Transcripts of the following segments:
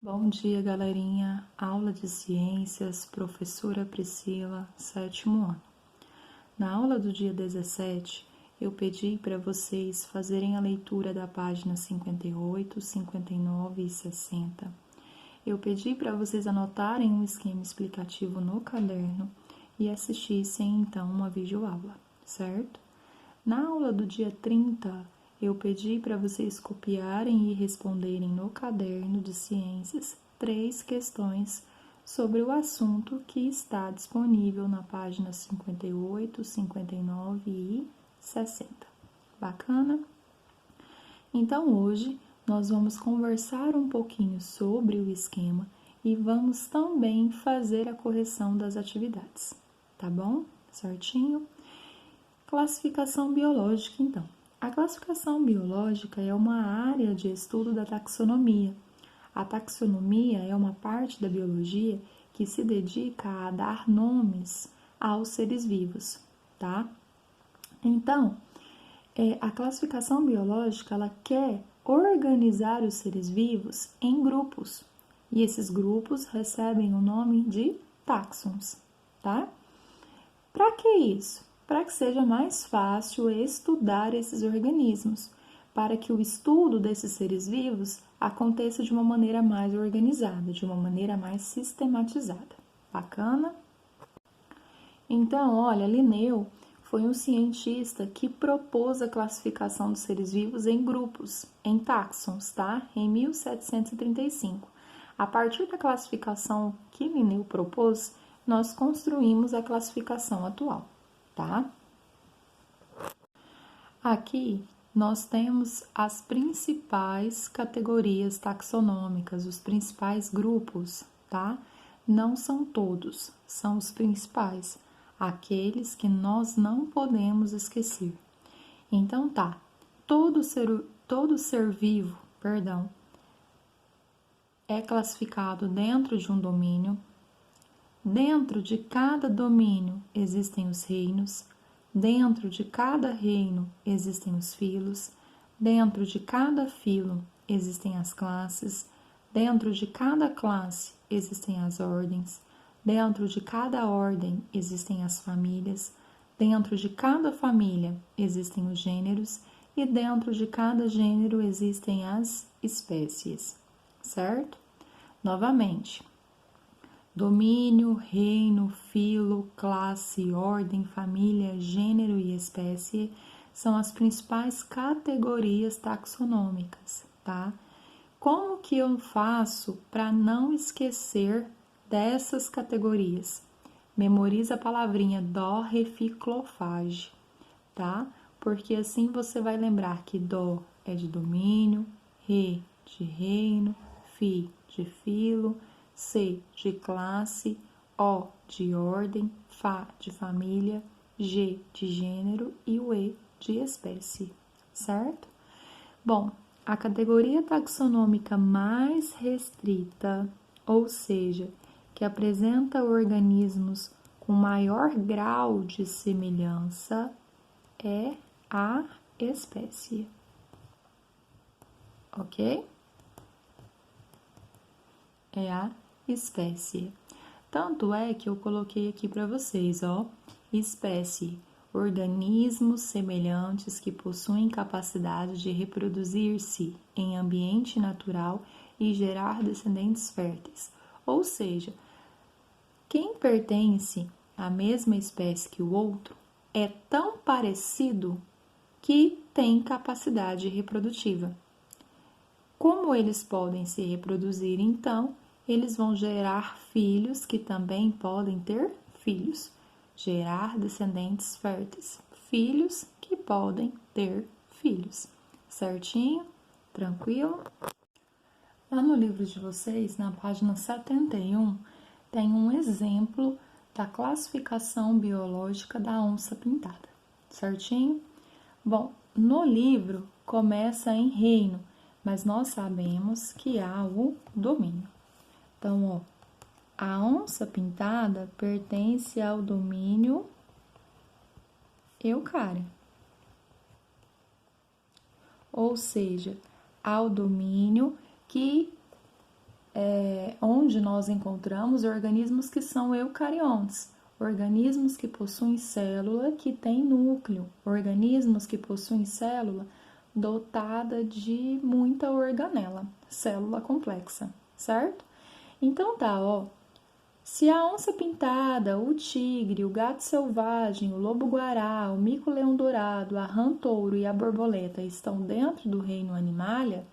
Bom dia, galerinha. Aula de Ciências, professora Priscila, sétimo ano. Na aula do dia 17, eu pedi para vocês fazerem a leitura da página 58, 59 e 60. Eu pedi para vocês anotarem um esquema explicativo no caderno e assistissem então uma videoaula, certo? Na aula do dia 30, eu pedi para vocês copiarem e responderem no caderno de ciências 3 questões sobre o assunto que está disponível na página 58, 59 e 60. Bacana? Então, hoje nós vamos conversar um pouquinho sobre o esquema e vamos também fazer a correção das atividades, tá bom? Certinho? Classificação biológica, então. A classificação biológica é uma área de estudo da taxonomia. A taxonomia é uma parte da biologia que se dedica a dar nomes aos seres vivos, tá? Então, a classificação biológica, ela quer organizar os seres vivos em grupos. E esses grupos recebem o nome de táxons, tá? Para que isso? Para que seja mais fácil estudar esses organismos, para que o estudo desses seres vivos aconteça de uma maneira mais organizada, de uma maneira mais sistematizada. Bacana? Então, olha, Linneu foi um cientista que propôs a classificação dos seres vivos em grupos, em táxons, tá? Em 1735. A partir da classificação que Linneu propôs, nós construímos a classificação atual, tá? Aqui nós temos as principais categorias taxonômicas, os principais grupos, tá? Não são todos, são os principais, aqueles que nós não podemos esquecer. Então tá, todo ser vivo, é classificado dentro de um domínio. Dentro de cada domínio existem os reinos, dentro de cada reino existem os filos, dentro de cada filo existem as classes, dentro de cada classe existem as ordens, dentro de cada ordem existem as famílias, dentro de cada família existem os gêneros e dentro de cada gênero existem as espécies, certo? Novamente, domínio, reino, filo, classe, ordem, família, gênero e espécie são as principais categorias taxonômicas, tá? Como que eu faço para não esquecer dessas categorias? Memoriza a palavrinha dó, ré, fi, cló, fage, tá? Porque assim você vai lembrar que dó é de domínio, ré de reino, fi de filo, C de classe, O de ordem, Fá de família, G de gênero e o E de espécie, certo? Bom, a categoria taxonômica mais restrita, ou seja, que apresenta organismos com maior grau de semelhança, é a espécie, ok? É a espécie. Tanto é que eu coloquei aqui para vocês, ó, espécie, organismos semelhantes que possuem capacidade de reproduzir-se em ambiente natural e gerar descendentes férteis. Ou seja, quem pertence à mesma espécie que o outro é tão parecido que tem capacidade reprodutiva. Como eles podem se reproduzir, então, eles vão gerar filhos que também podem ter filhos, gerar descendentes férteis, filhos que podem ter filhos. Certinho? Tranquilo? Lá no livro de vocês, na página 71, tem um exemplo da classificação biológica da onça pintada. Certinho? Bom, no livro começa em reino, mas nós sabemos que há o domínio. Então, ó, a onça pintada pertence ao domínio Eucária, ou seja, ao domínio que onde nós encontramos organismos que são eucariontes, organismos que possuem célula que tem núcleo, organismos que possuem célula dotada de muita organela, célula complexa, certo? Então tá, ó. Se a onça-pintada, o tigre, o gato selvagem, o lobo-guará, o mico-leão-dourado, a rã-touro e a borboleta estão dentro do reino Animalia,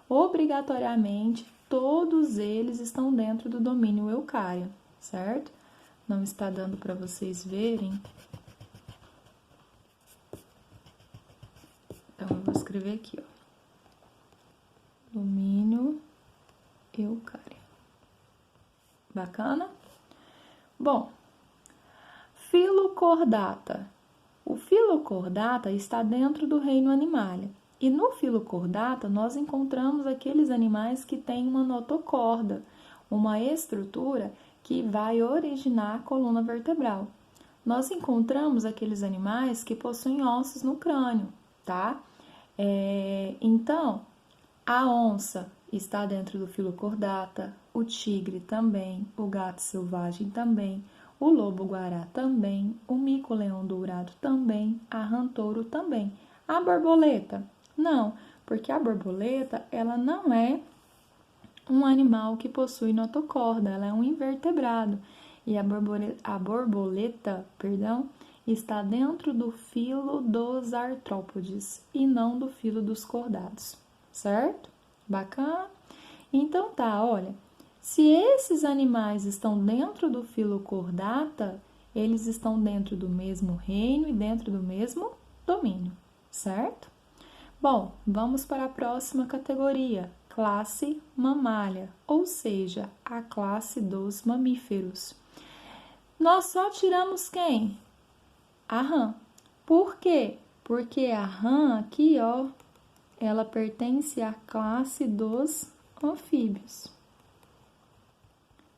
obrigatoriamente todos eles estão dentro do domínio Eucária, certo? Não está dando para vocês verem. Então, eu vou escrever aqui, ó. Domínio Eucária. Bacana? Bom, Filocordata. O Filocordata está dentro do reino Animalia. E no Filocordata nós encontramos aqueles animais que têm uma notocorda, uma estrutura que vai originar a coluna vertebral. Nós encontramos aqueles animais que possuem ossos no crânio, tá? Então, a onça está dentro do Filocordata, o tigre também, o gato selvagem também, o lobo-guará também, o mico-leão-dourado também, a rã-touro também. A borboleta? Não, porque a borboleta, ela não é um animal que possui notocorda, ela é um invertebrado. E a borboleta, está dentro do filo dos artrópodes e não do filo dos cordados, certo? Bacana? Então tá, olha, se esses animais estão dentro do Filocordata, eles estão dentro do mesmo reino e dentro do mesmo domínio, certo? Bom, vamos para a próxima categoria, classe mamália, ou seja, a classe dos mamíferos. Nós só tiramos quem? A rã. Por quê? Porque a rã aqui, ó, ela pertence à classe dos anfíbios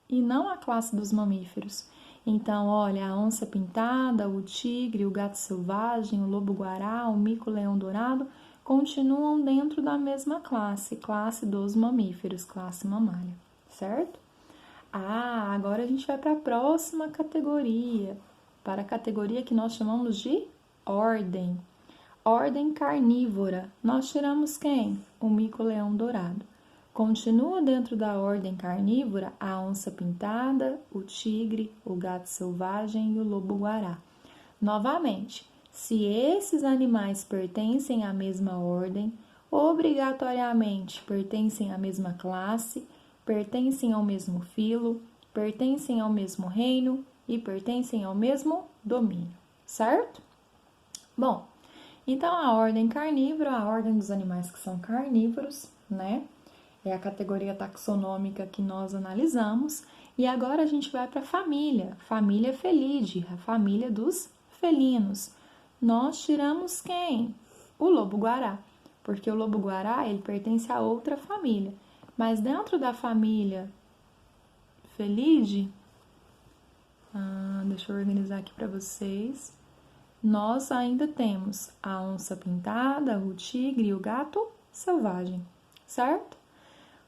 e não à classe dos mamíferos. Então, olha, a onça-pintada, o tigre, o gato selvagem, o lobo-guará, o mico-leão-dourado continuam dentro da mesma classe, classe dos mamíferos, classe mamália, certo? Agora a gente vai para a próxima categoria, para a categoria que nós chamamos de ordem. Ordem carnívora. Nós tiramos quem? O mico-leão-dourado. Continua dentro da ordem carnívora a onça-pintada, o tigre, o gato selvagem e o lobo-guará. Novamente, se esses animais pertencem à mesma ordem, obrigatoriamente pertencem à mesma classe, pertencem ao mesmo filo, pertencem ao mesmo reino e pertencem ao mesmo domínio, certo? Bom, então a ordem carnívora, a ordem dos animais que são carnívoros, né? É a categoria taxonômica que nós analisamos. E agora a gente vai para a família Felidae, a família dos felinos. Nós tiramos quem? O lobo-guará, porque o lobo-guará ele pertence a outra família. Mas dentro da família Felidae, deixa eu organizar aqui para vocês. Nós ainda temos a onça-pintada, o tigre e o gato selvagem, certo?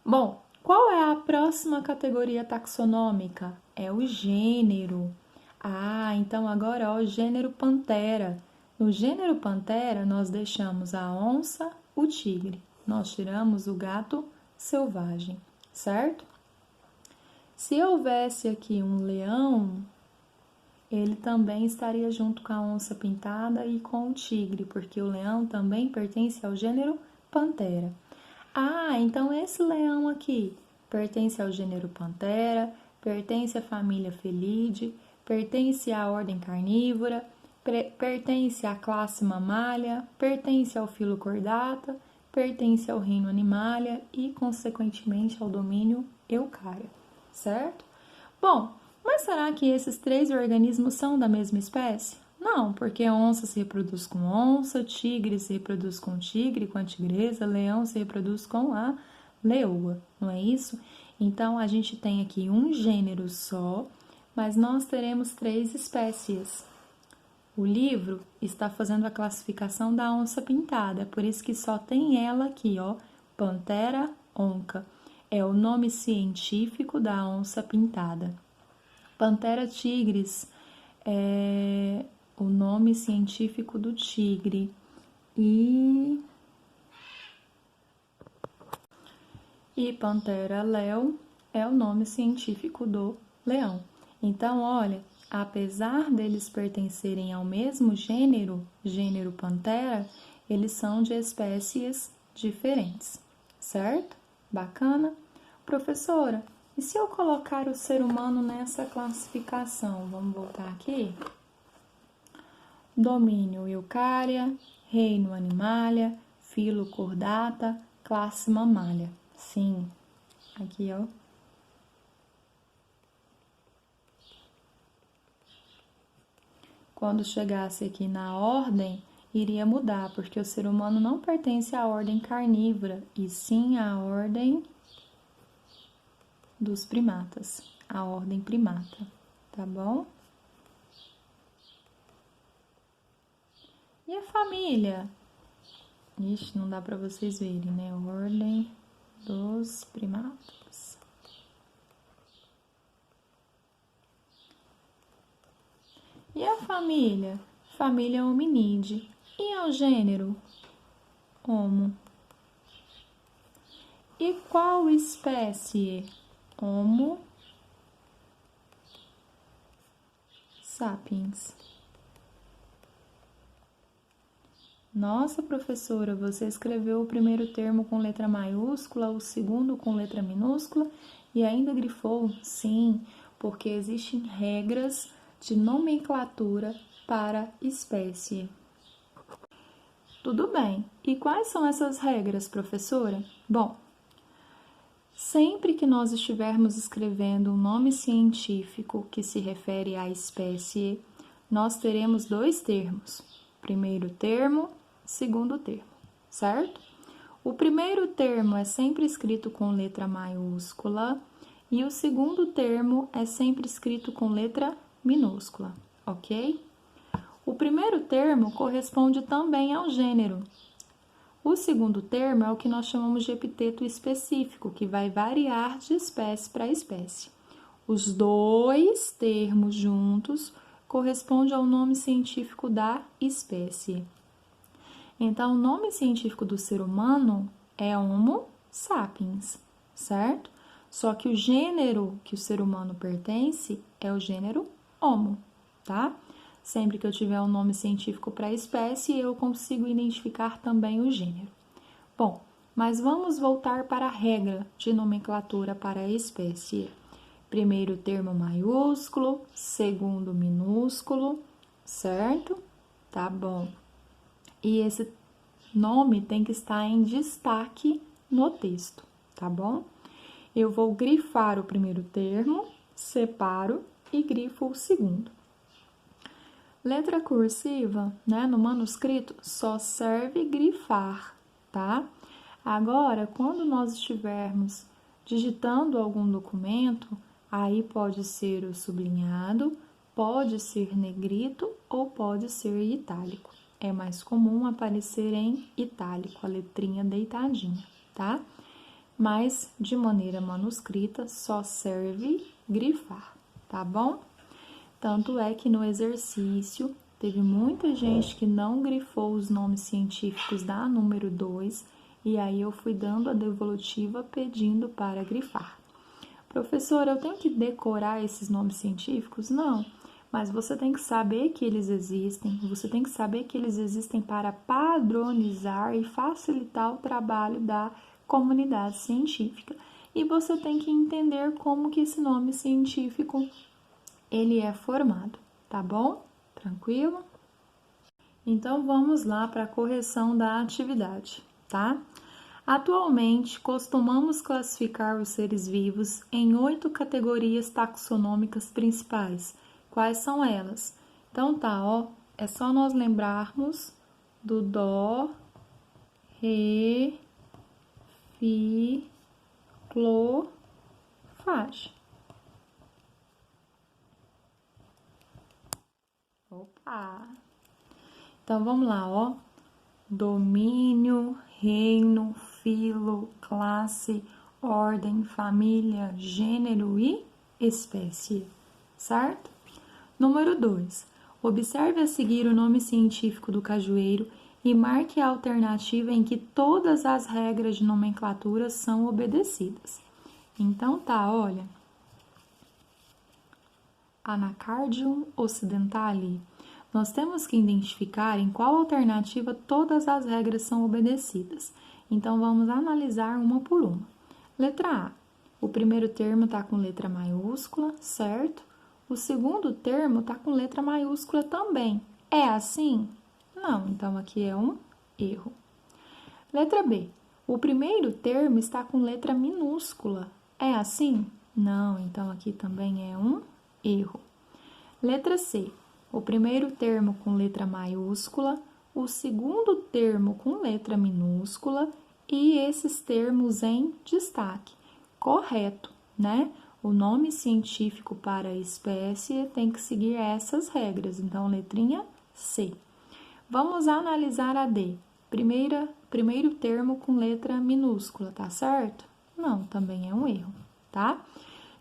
Bom, qual é a próxima categoria taxonômica? É o gênero. Então agora ó, o gênero Panthera. No gênero Panthera, nós deixamos a onça, o tigre. Nós tiramos o gato selvagem, certo? Se houvesse aqui um leão, ele também estaria junto com a onça pintada e com o tigre, porque o leão também pertence ao gênero Panthera. Então esse leão aqui pertence ao gênero Panthera, pertence à família Felidae, pertence à ordem carnívora, pertence à classe mamália, pertence ao Filocordata, pertence ao reino Animalia e, consequentemente, ao domínio Eucária, certo? Bom, mas será que esses três organismos são da mesma espécie? Não, porque a onça se reproduz com onça, tigre se reproduz com tigre, com a tigresa, leão se reproduz com a leoa, não é isso? Então, a gente tem aqui um gênero só, mas nós teremos três espécies. O livro está fazendo a classificação da onça pintada, por isso que só tem ela aqui, ó, Panthera onca. é o nome científico da onça pintada. Panthera tigris é o nome científico do tigre. E Panthera leo é o nome científico do leão. Então, olha, apesar deles pertencerem ao mesmo gênero, gênero Panthera, eles são de espécies diferentes, certo? Bacana? Professora, e se eu colocar o ser humano nessa classificação? Vamos voltar aqui? Domínio Eucária, reino Animalia, filo Chordata, classe Mammalia. Sim, aqui ó. Quando chegasse aqui na ordem, iria mudar, porque o ser humano não pertence à ordem carnívora, e sim à ordem dos primatas, a ordem primata, tá bom? E a família? Ixi, não dá para vocês verem, né? Ordem dos primatas. E a família? Família hominide. E ao gênero? Homo. E qual espécie? Homo sapiens. Nossa, professora, você escreveu o primeiro termo com letra maiúscula, o segundo com letra minúscula e ainda grifou? Sim, porque existem regras de nomenclatura para espécie. Tudo bem. E quais são essas regras, professora? Bom, sempre que nós estivermos escrevendo um nome científico que se refere à espécie, nós teremos dois termos. Primeiro termo, segundo termo, certo? O primeiro termo é sempre escrito com letra maiúscula e o segundo termo é sempre escrito com letra minúscula, ok? O primeiro termo corresponde também ao gênero. O segundo termo é o que nós chamamos de epiteto específico, que vai variar de espécie para espécie. Os dois termos juntos correspondem ao nome científico da espécie. Então, o nome científico do ser humano é Homo sapiens, certo? Só que o gênero que o ser humano pertence é o gênero Homo, tá? Sempre que eu tiver um nome científico para a espécie, eu consigo identificar também o gênero. Bom, mas vamos voltar para a regra de nomenclatura para a espécie. Primeiro termo maiúsculo, segundo minúsculo, certo? Tá bom. E esse nome tem que estar em destaque no texto, tá bom? Eu vou grifar o primeiro termo, separo e grifo o segundo. Letra cursiva, né, no manuscrito, só serve grifar, tá? Agora, quando nós estivermos digitando algum documento, aí pode ser o sublinhado, pode ser negrito ou pode ser itálico. É mais comum aparecer em itálico, a letrinha deitadinha, tá? Mas, de maneira manuscrita, só serve grifar, tá bom? Tanto é que no exercício, teve muita gente que não grifou os nomes científicos da número 2, e aí eu fui dando a devolutiva pedindo para grifar. Professora, eu tenho que decorar esses nomes científicos? Não. Mas você tem que saber que eles existem, você tem que saber que eles existem para padronizar e facilitar o trabalho da comunidade científica. E você tem que entender como que esse nome científico ele é formado, tá bom? Tranquilo? Então, vamos lá para a correção da atividade, tá? Atualmente, costumamos classificar os seres vivos em 8 categorias taxonômicas principais. Quais são elas? Então tá, ó, é só nós lembrarmos do dó, ré, fi, cló, fá. Opa! Então vamos lá, ó. Domínio, reino, filo, classe, ordem, família, gênero e espécie, certo? Número 2. Observe a seguir o nome científico do cajueiro e marque a alternativa em que todas as regras de nomenclatura são obedecidas. Então tá, olha. Anacardium occidentale. Nós temos que identificar em qual alternativa todas as regras são obedecidas. Então, vamos analisar uma por uma. Letra A. O primeiro termo está com letra maiúscula, certo? O segundo termo está com letra maiúscula também. É assim? Não, então aqui é um erro. Letra B. O primeiro termo está com letra minúscula. É assim? Não, então aqui também é um erro. Letra C. O primeiro termo com letra maiúscula, o segundo termo com letra minúscula e esses termos em destaque. Correto, né? O nome científico para a espécie tem que seguir essas regras. Então, letrinha C. Vamos analisar a D. Primeiro termo com letra minúscula, tá certo? Não, também é um erro, tá?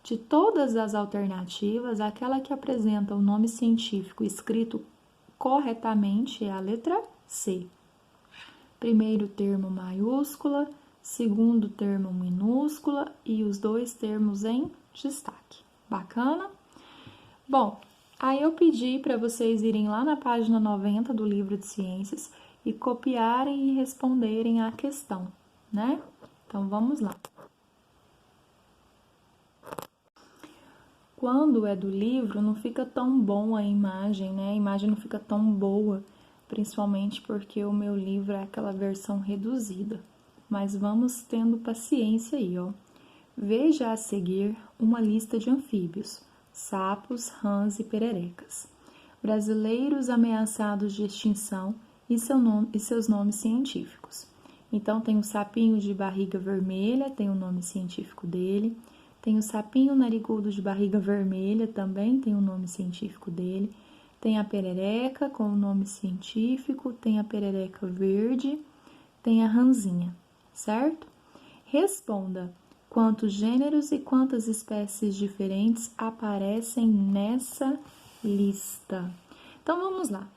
De todas as alternativas, aquela que apresenta o nome científico escrito corretamente é a letra C. Primeiro termo maiúscula, segundo termo minúscula e os dois termos em destaque. Bacana? Bom, aí eu pedi para vocês irem lá na página 90 do livro de ciências e copiarem e responderem a questão, né? Então, vamos lá. Quando é do livro, não fica tão bom a imagem, né? A imagem não fica tão boa, principalmente porque o meu livro é aquela versão reduzida. Mas vamos tendo paciência aí, ó. Veja a seguir uma lista de anfíbios, sapos, rãs e pererecas. Brasileiros ameaçados de extinção e seus nomes científicos. Então, tem o sapinho de barriga vermelha, tem o nome científico dele. Tem o sapinho narigudo de barriga vermelha, também tem o nome científico dele. Tem a perereca com o nome científico, tem a perereca verde, tem a rãzinha, certo? Responda quantos gêneros e quantas espécies diferentes aparecem nessa lista. Então, vamos lá.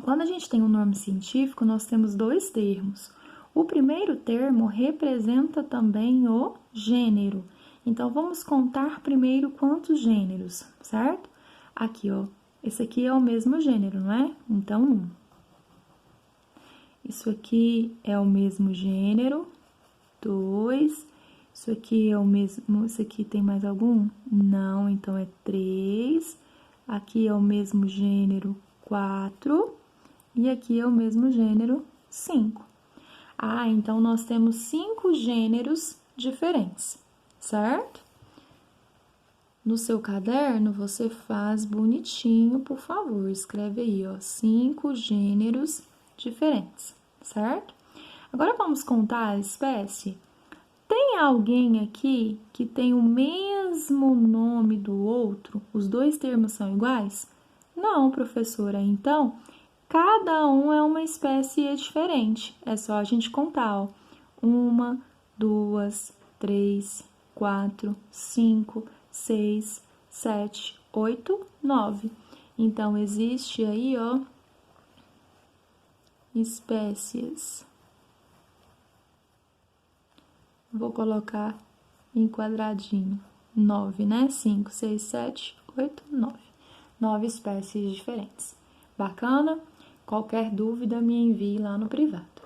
Quando a gente tem um nome científico, nós temos dois termos. O primeiro termo representa também o gênero. Então, vamos contar primeiro quantos gêneros, certo? Aqui, ó, esse aqui é o mesmo gênero, não é? Então, 1. Isso aqui é o mesmo gênero, 2. Isso aqui é o mesmo, isso aqui tem mais algum? Não, então é 3. Aqui é o mesmo gênero, 4. E aqui é o mesmo gênero, 5. Ah, então nós temos 5 gêneros diferentes. Certo? No seu caderno, você faz bonitinho, por favor. Escreve aí, ó, 5 gêneros diferentes, certo? Agora, vamos contar a espécie. Tem alguém aqui que tem o mesmo nome do outro? Os dois termos são iguais? Não, professora. Então, cada um é uma espécie diferente. É só a gente contar, ó. 1, 2, 3, 4, 5, 6, 7, 8, 9. Então, existe aí, ó, espécies. Vou colocar em quadradinho. 9, né? 5, 6, 7, 8, 9. 9 espécies diferentes. Bacana? Qualquer dúvida, me envie lá no privado.